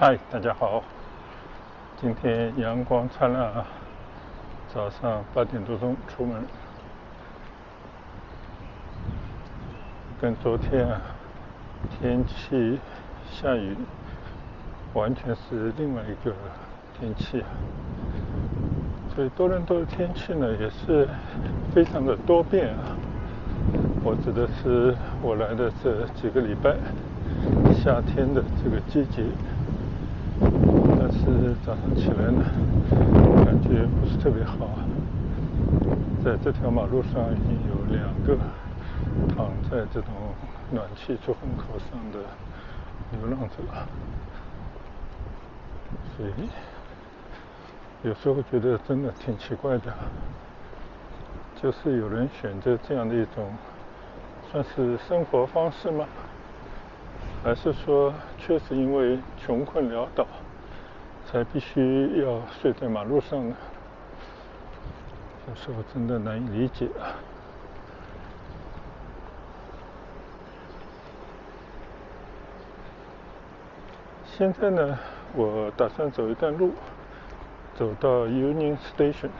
嗨，大家好！今天阳光灿烂啊，早上8点多钟出门，跟昨天天气下雨完全是另外一个天气啊。所以多伦多的天气呢也是非常的多变啊。我指的是我来的这几个礼拜夏天的这个季节。但是早上起来呢，感觉不是特别好啊。在这条马路上已经有2个躺在这种暖气出风口上的流浪者，所以有时候觉得真的挺奇怪的，就是有人选择这样的一种算是生活方式吗？还是说确实因为穷困潦倒才必须要睡在马路上呢？有时候真的难以理解啊。现在呢，我打算走一段路，走到 Union Station，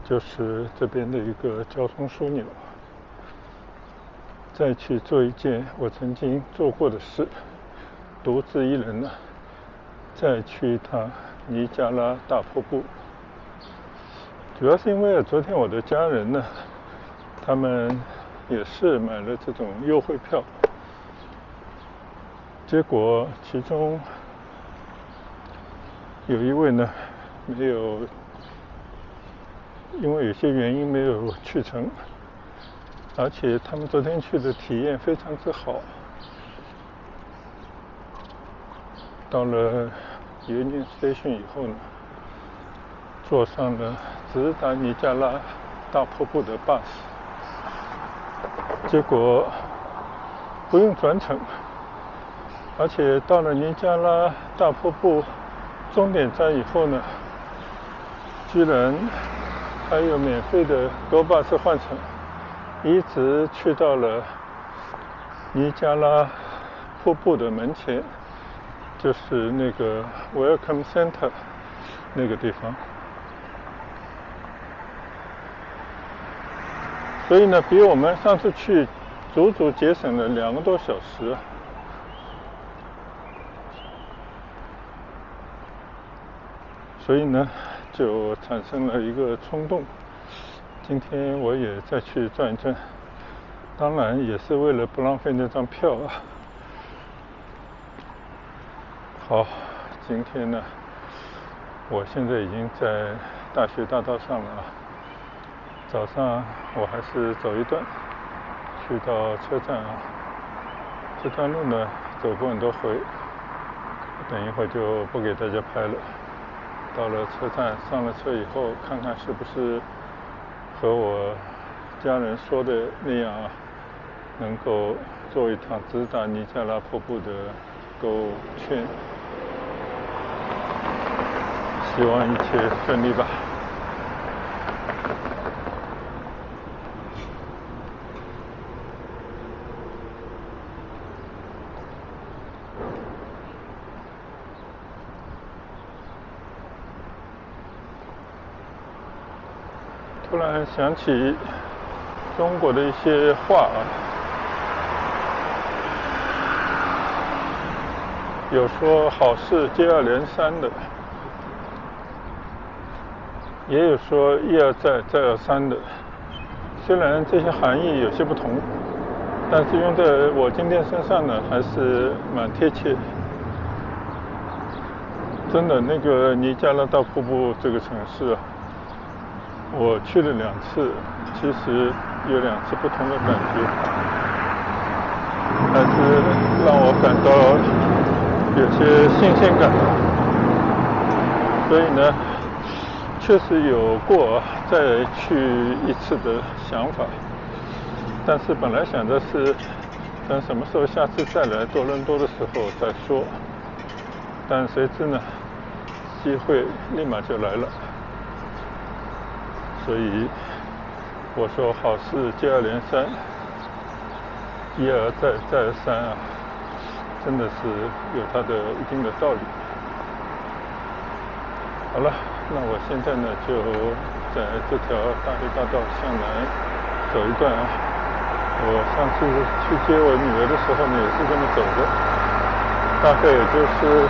就是这边的一个交通枢纽，再去做一件我曾经做过的事，独自一人呢，再去一趟尼加拉大瀑布。主要是因为昨天我的家人呢，他们也是买了这种优惠票，结果其中有一位呢没有，因为有些原因没有去成，而且他们昨天去的体验非常之好。到了Union Station以后呢，坐上了直达尼加拉大瀑布的 bus， 结果不用转乘，而且到了尼加拉大瀑布终点站以后呢，居然还有免费的 Go bus 换乘，一直去到了尼加拉瀑布的门前，就是那个 Welcome Center 那个地方。所以呢，比我们上次去足足节省了2个多小时。所以呢，就产生了一个冲动，今天我也再去转一转，当然也是为了不浪费那张票啊。好，今天呢，我现在已经在大学大道上了啊。早上我还是走一段，去到车站啊。这段路呢，走过很多回，等一会儿就不给大家拍了。到了车站，上了车以后，看看是不是和我家人说的那样啊，能够做一趟直达尼加拉瀑布的购物券。希望一切顺利吧。突然想起中国的一些话啊，有说好事接二连三的，也有说一而再再而三的。虽然这些含义有些不同，但是用在我今天身上呢，还是蛮贴切。真的，那个尼加拉大瀑布这个城市啊，我去了2次，其实有2次不同的感觉，还是让我感到有些新鲜感。所以呢，确实有过再去一次的想法，但是本来想的是等什么时候下次再来多伦多的时候再说，但谁知呢，机会立马就来了。所以我说好事接二连三，一而再再而三啊，真的是有它的一定的道理。好了，那我现在呢就在这条大学大道向南走一段啊。我上次去接我女儿的时候呢也是这么走的，大概也就是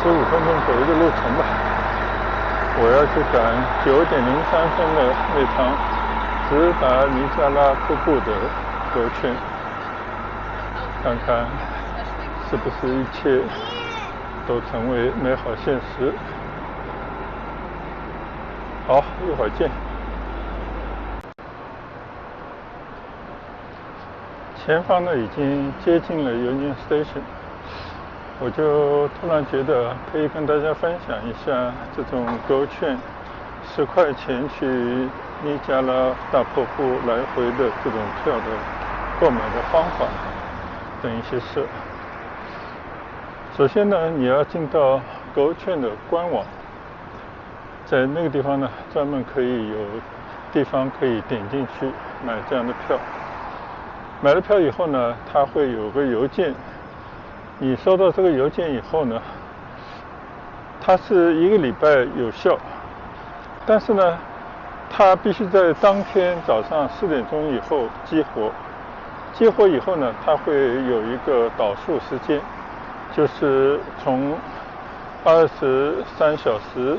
15分钟左右的路程吧。我要去赶9:03的那趟直达尼加拉瀑布的邮圈，看看是不是一切都成为美好现实。好，一会儿见。前方呢已经接近了 Union Station， 我就突然觉得可以跟大家分享一下这种GO券10块钱去尼加拉大瀑布来回的这种票的购买的方法等一些事。首先呢，你要进到GO券的官网，在那个地方呢专门可以有地方可以点进去买这样的票。买了票以后呢，它会有个邮件，你收到这个邮件以后呢，它是1个礼拜有效，但是呢它必须在当天早上4点钟以后激活。激活以后呢，它会有一个倒数时间，就是从23小时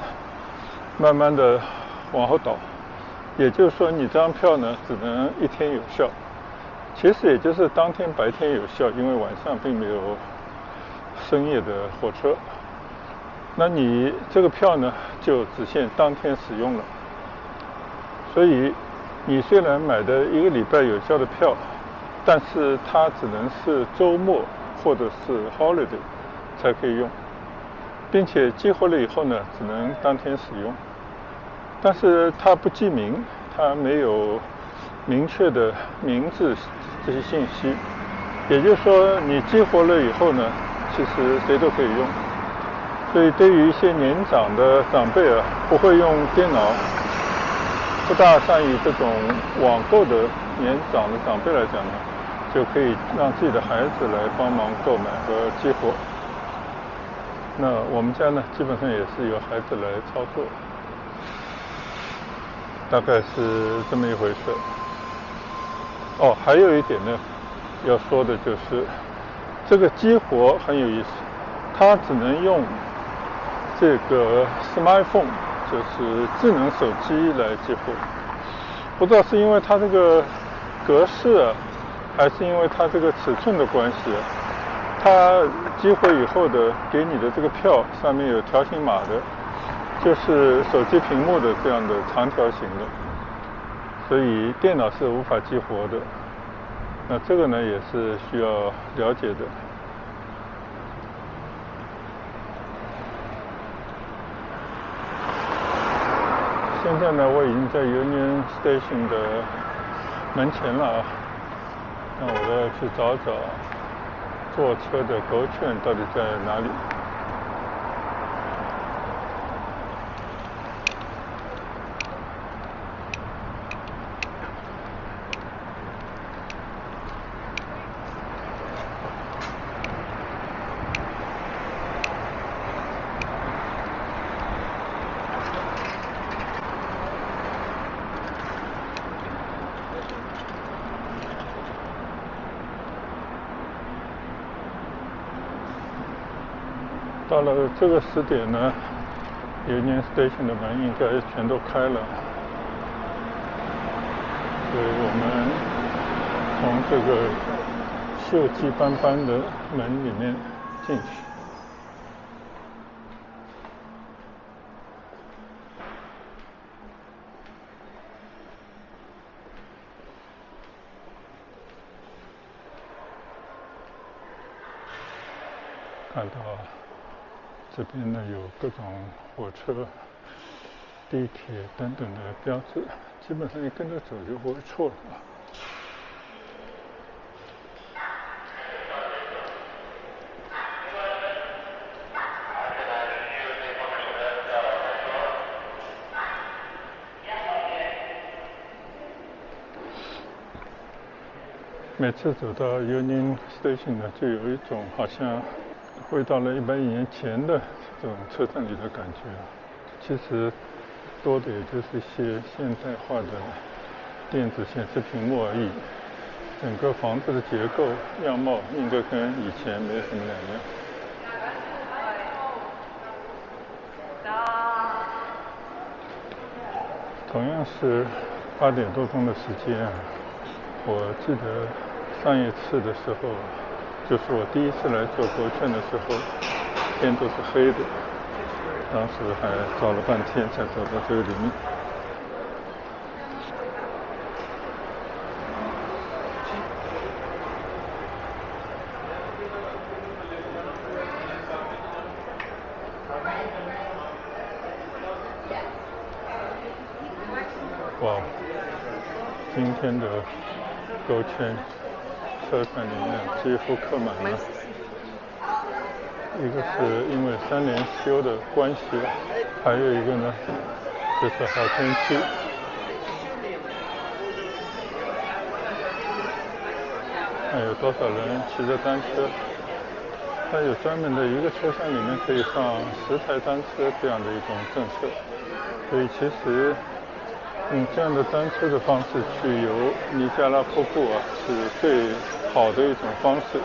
慢慢的往后倒，也就是说你这张票呢只能1天有效。其实也就是当天白天有效，因为晚上并没有深夜的火车。那你这个票呢就只限当天使用了。所以你虽然买的1个礼拜有效的票，但是它只能是周末或者是 holiday 才可以用，并且激活了以后呢只能当天使用。但是它不记名，它没有明确的名字这些信息，也就是说你激活了以后呢，其实谁都可以用。所以对于一些年长的长辈啊，不会用电脑，不大善于这种网购的年长的长辈来讲呢，就可以让自己的孩子来帮忙购买和激活。那我们家呢基本上也是由孩子来操作，大概是这么一回事。还有一点呢要说的就是这个激活很有意思，它只能用这个 smartphone， 就是智能手机来激活。不知道是因为它这个格式啊，还是因为它这个尺寸的关系，它激活以后的给你的这个票上面有条形码的，就是手机屏幕的这样的长条形的，所以电脑是无法激活的。那这个呢也是需要了解的。现在呢我已经在 Union Station 的门前了啊，那我都要去找找坐车的GO券到底在哪里。到了这个时点呢 Union Station 的门应该全都开了，所以我们从这个锈迹斑斑的门里面进去。看到这边呢有各种火车、地铁等等的标志，基本上你跟着走就不会错了。每次走到 Union Station 呢，就有一种好像回到了100年前的这种车站里的感觉。其实多的也就是一些现代化的电子显示屏幕而已。整个房子的结构样貌应该跟以前没什么两样。同样是8点多钟的时间啊，我记得上一次的时候，就是我第一次来做国券的时候，天都是黑的，当时还找了半天才找到这个里面。哇，今天的GO圈车站里面几乎客满了。一个是因为3连休的关系，还有一个呢就是好天气。看有多少人骑着单车，它有专门的一个车厢里面可以放10台单车这样的一种政策，所以其实用这样的单车的方式去游尼加拉瀑布啊，是最好的一种方式。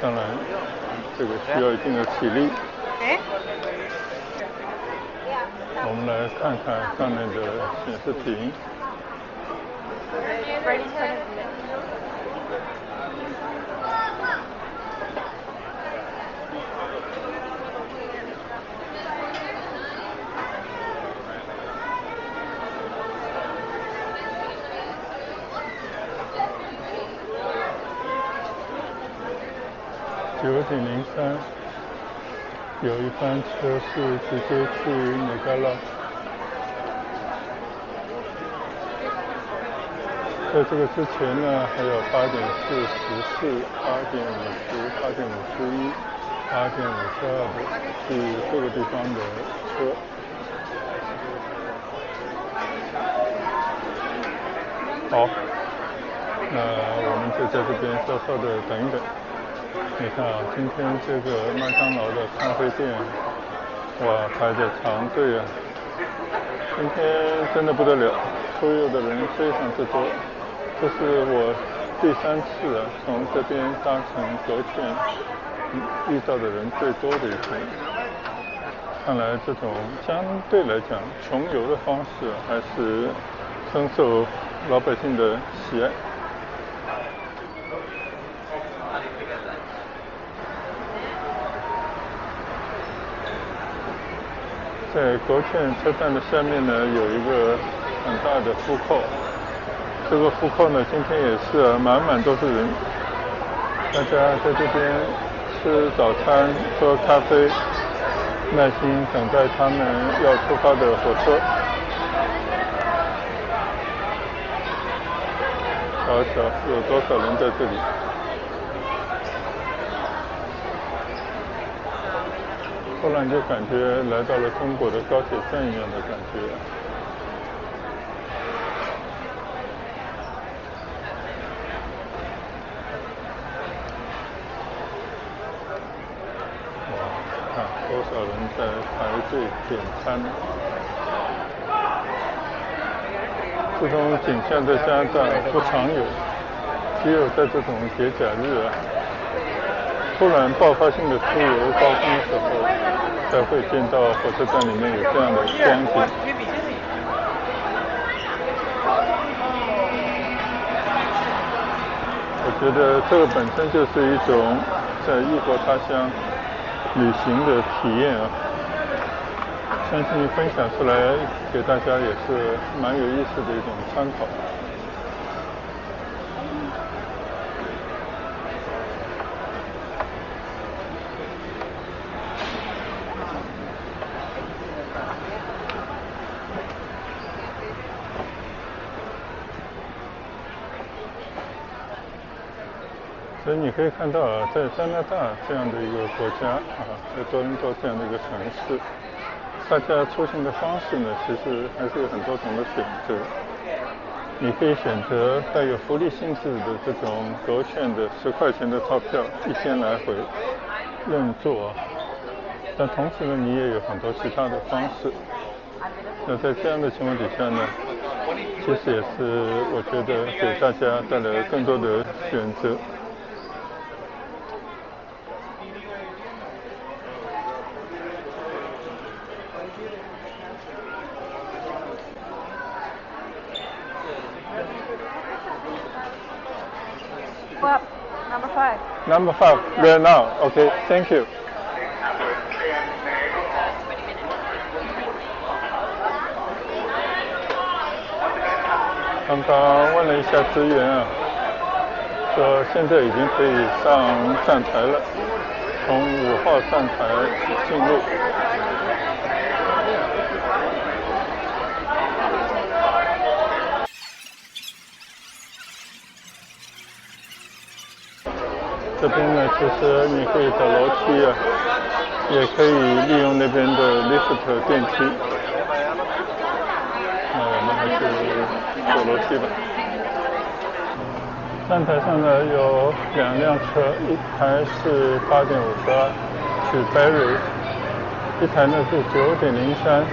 当然，这个需要一定的体力。我们来看看上面的显示屏。9点03，有一班车是直接去尼加拉。在这个之前呢，还有8点44、8点50、8点51、8点52的去各个地方的车。好，那我们就在这边稍稍的等一等。你看啊，今天这个麦当劳的咖啡店，哇，排着长队啊！今天真的不得了，出游的人非常之多。这是我第3次啊，从这边搭乘GO券遇到的人最多的一次。看来这种相对来讲穷游的方式还是深受老百姓的喜爱。在GO券车站的下面呢，有一个很大的food court。这个food court呢，今天也是满满都是人，大家在这边吃早餐、喝咖啡，耐心等待他们要出发的火车。瞧瞧有多少人在这里。突然就感觉来到了中国的高铁站一样的感觉。哇，看多少人在排队点餐。这种景象在加拿大不常有，只有在这种节假日啊，突然爆发性的出游高峰时候，才会见到火车站里面有这样的光景。我觉得这个本身就是一种在异国他乡旅行的体验啊，相信分享出来给大家也是蛮有意思的一种参考。所以你可以看到啊，在加拿大这样的一个国家啊，在多伦多这样的一个城市，大家出行的方式呢，其实还是有很多种的选择。你可以选择带有福利性质的这种狗券的10块钱的套票，一天来回任坐。但同时呢，你也有很多其他的方式。那在这样的情况底下呢，其实也是我觉得给大家带来更多的选择。Well, number 5. Number 5, there now. Okay, thank you. 刚刚问了一下职员啊，说现在已经可以上站台了，从5号站台进入。这边呢，其实你可以走楼梯啊，也可以利用那边的 lift 电梯。那我们还是走楼梯吧。站台上呢有2辆车，一台是8.52去 Barry， 一台呢是9.03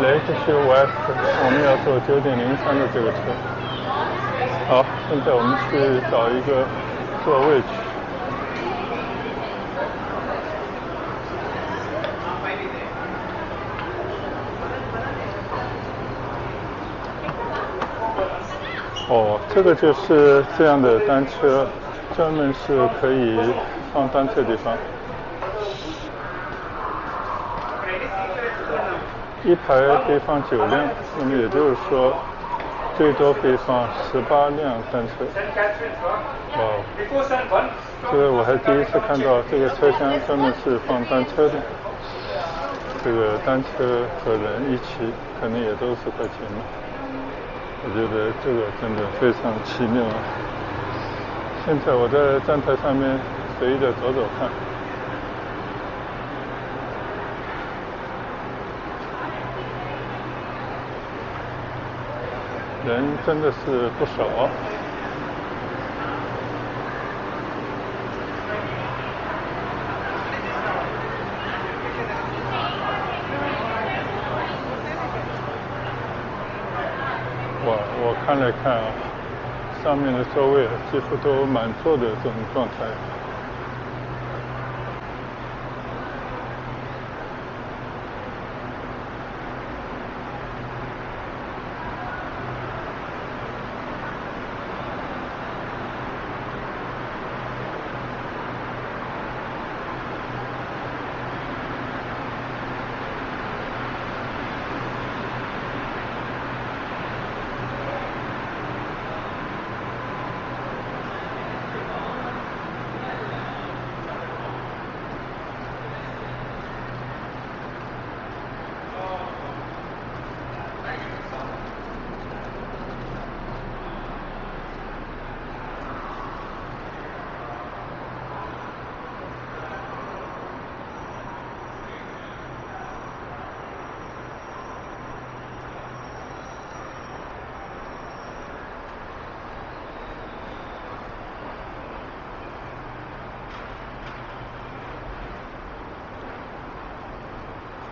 Lakeshore West， 我们要坐9.03的这个车。好，现在我们去找一个座位去。哦，这个就是这样的单车，专门是可以放单车的地方。一排可以放9辆，那么也就是说，最多可以放18辆单车。哦，这个我还第一次看到这个车厢专门是放单车的。这个单车和人一起，可能也都10块钱吧。我觉得这个真的非常奇妙啊！现在我在站台上面随意的走走看，人真的是不少。我看了看啊，上面的座位几乎都满座的这种状态。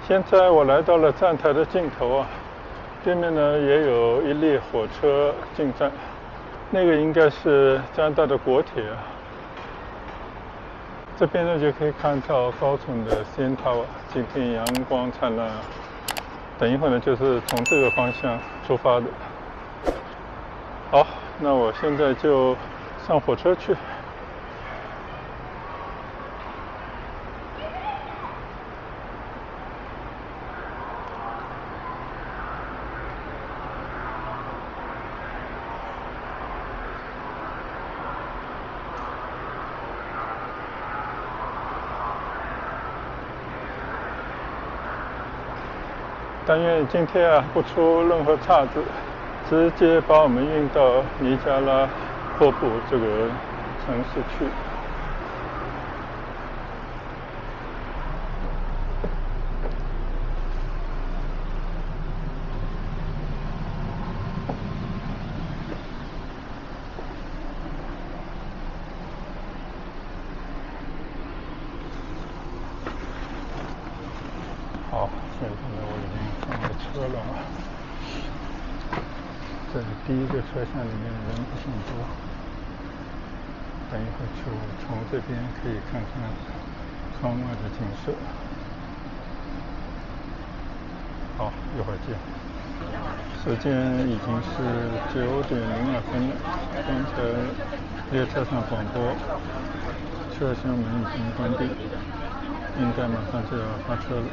现在我来到了站台的尽头啊，对面呢也有一列火车进站，那个应该是加拿大的国铁啊。这边呢就可以看到高耸的 CN Tower， 今天阳光灿烂啊。等一会儿呢就是从这个方向出发的。好，那我现在就上火车去。但愿今天啊不出任何岔子，直接把我们运到尼加拉瀑布这个城市去。现在我已经上了车了，在第一个车厢里面人不算多，等一会儿从这边可以看看窗外的景色。好，一会儿见。时间已经是9:02了，刚才列车上广播车厢门已经关闭，应该马上就要发车了。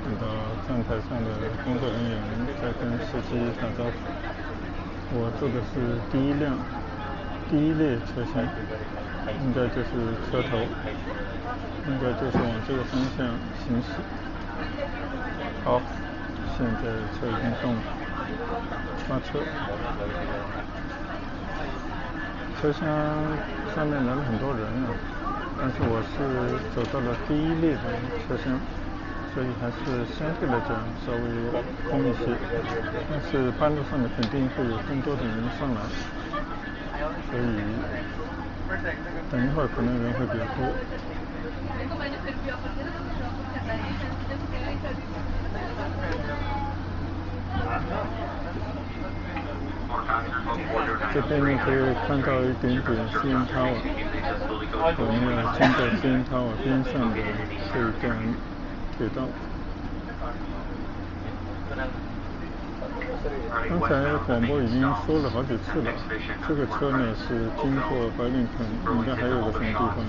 看到站台上的工作人员在跟司机打招呼。我坐的是第一列车厢，应该就是车头，应该就是往这个方向行驶。好，现在车已经动了，发车。车厢上面来了很多人啊，但是我是走到了第一列的车厢，所以还是相对来讲稍微空一些。但是半路上面肯定会有更多的人上来，所以等一会儿可能人会比较多。这边呢可以看到一点点CN Tower，我们要经过CN Tower边上的这一段铁道。刚才广播已经说了好几次了，这个车呢是经过白令肯，应该还有个什么地方，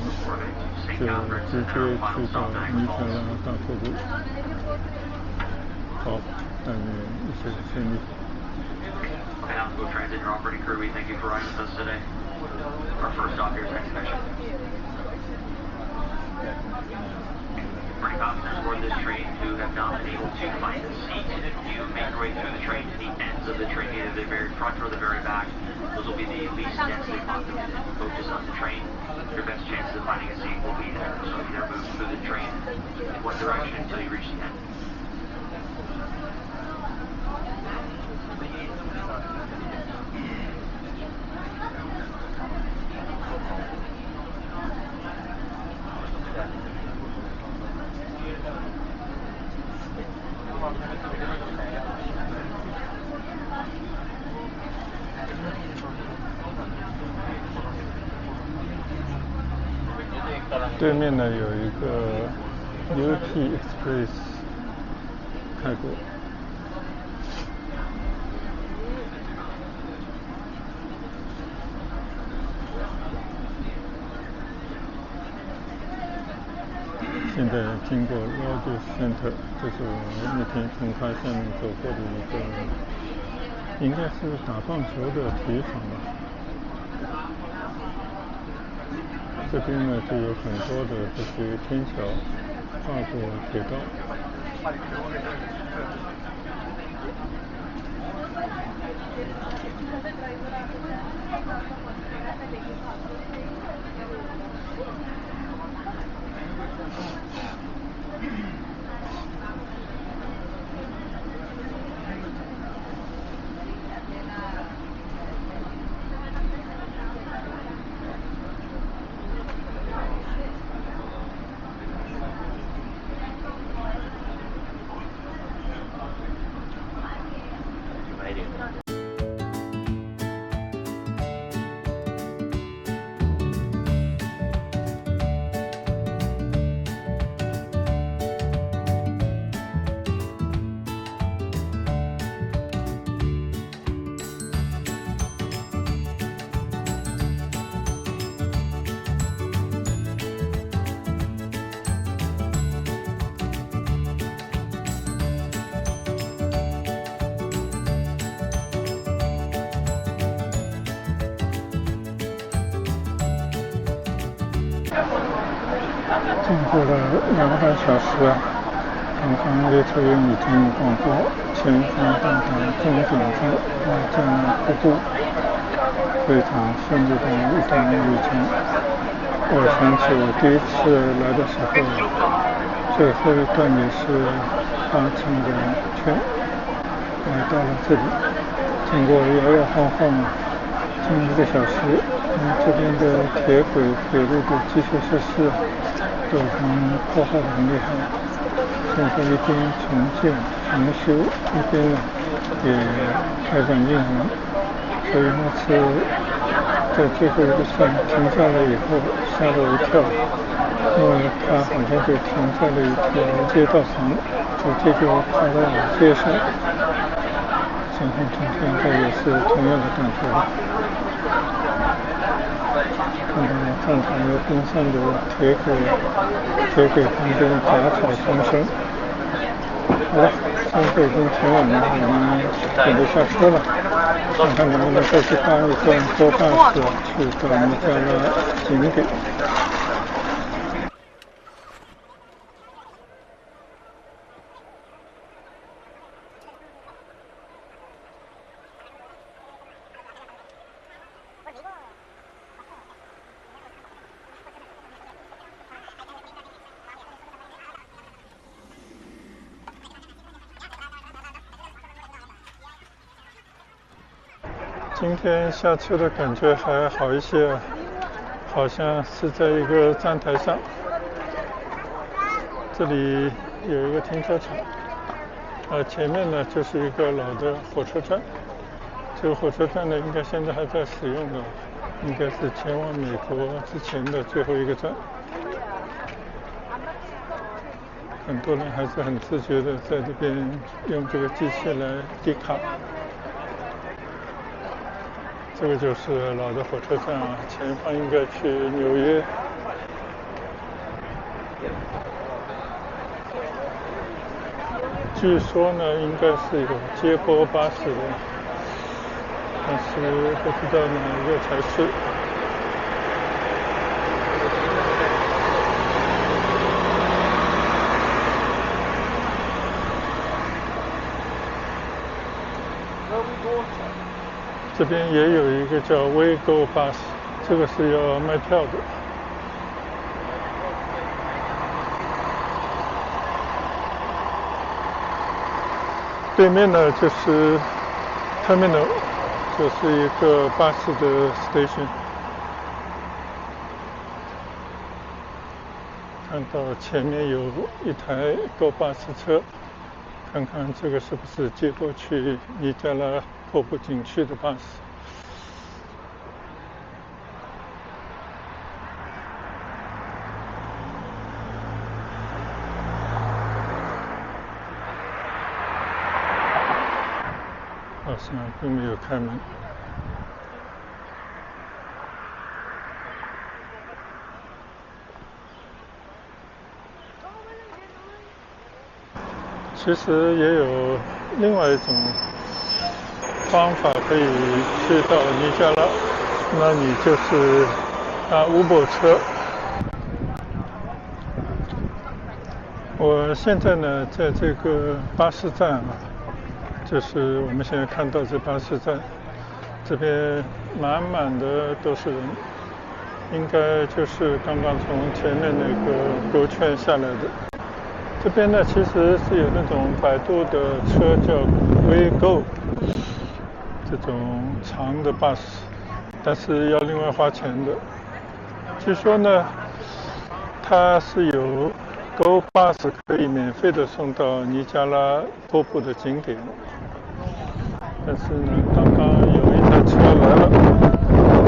就直接去到尼特拉大瀑布。好，但愿一切顺利。Go Transit and operating crew, we thank you for riding with us today. Our first stop here is inspection. For any passengers aboard this train who have not been able to find a seat, you make your way through the train to the ends of the train, either the very front or the very back. Those will be the least densely populated coaches on the train. Your best chances of finding a seat will be there, so either move through the train in one direction until you reach the end.对面呢有一个 UP Express 开过。现在经过 Rogers Center， 这是我那天从它下面走过的一个，应该是打棒球的体育场吧。这边呢就有很多的这些天桥跨过铁道。经过了2个半小时啊，刚刚列车员已经广播前方到达终点站拉加瀑布，非常顺利的一段旅程。我想起我第一次来的时候，最后一段也是搭乘的圈来到了这里，经过摇摇晃晃近1个小时，这边的铁轨、铁路的基础设施都已经破坏得很厉害，现在一边重建重修，一边呢也开展运营，所以那次在最后一个站停下来以后吓了我一跳，因为它好像就停在了一条街道上，直接就跑到街上，相信同学应该也是同样的感觉吧。看到站台边上的铁轨旁边杂草丛生。好了，现在已经挺晚了，我们准备下车了，看看能不能再去搭一段多巴士去到尼加拉景点。今天下车的感觉还好一些，好像是在一个站台上，这里有一个停车场，前面呢就是一个老的火车站，这个火车站呢应该现在还在使用的，应该是前往美国之前的最后一个站。很多人还是很自觉的在这边用这个机器来滴卡。这个就是老的火车站啊，前方应该去纽约。据说呢，应该是有接驳巴士的，但是不知道哪一个才是。这边也有一个叫 WeGo Bus， 这个是要卖票的。对面呢就是 Terminal， 就是一个巴士的 station。看到前面有一台Go巴士车，看看这个是不是接过去尼加拉瀑布景区的巴士。好像并没有开门。其实也有另外一种方法可以去到尼加拉，那你就是搭 Uber 车。我现在呢在这个巴士站啊，就是我们现在看到这巴士站，这边满满的都是人，应该就是刚刚从前面那个勾圈下来的。这边呢其实是有那种摆渡的车叫 WeGo， 这种长的巴士，但是要另外花钱的。据说呢它是有 Go 巴士可以免费的送到尼加拉瀑布的景点，但是呢刚刚有一台车来了，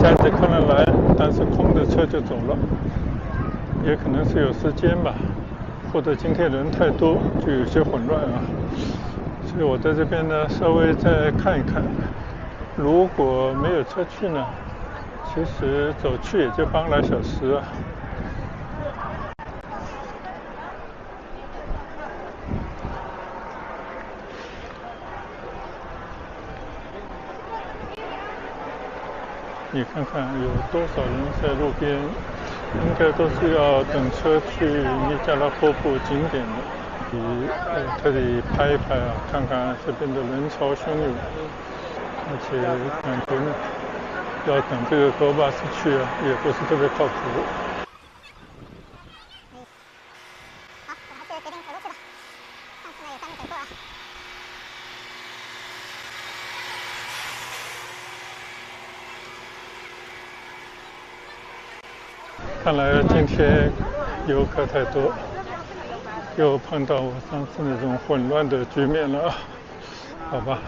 载着客人来，但是空的车就走了，也可能是有时间吧，或者今天人太多就有些混乱啊，所以我在这边呢稍微再看一看，如果没有车去呢，其实走去也就半个来小时啊。你看看有多少人在路边，应该都是要等车去尼加拉瀑布景点的。特地拍一拍啊，看看这边的人潮汹涌，而且感觉呢，要等这个Go巴士去啊，也不是特别靠谱。好，我还是决定走路去吧。上次呢有3个走过啊。看来今天游客太多，又碰到我上次那种混乱的局面了，好吧。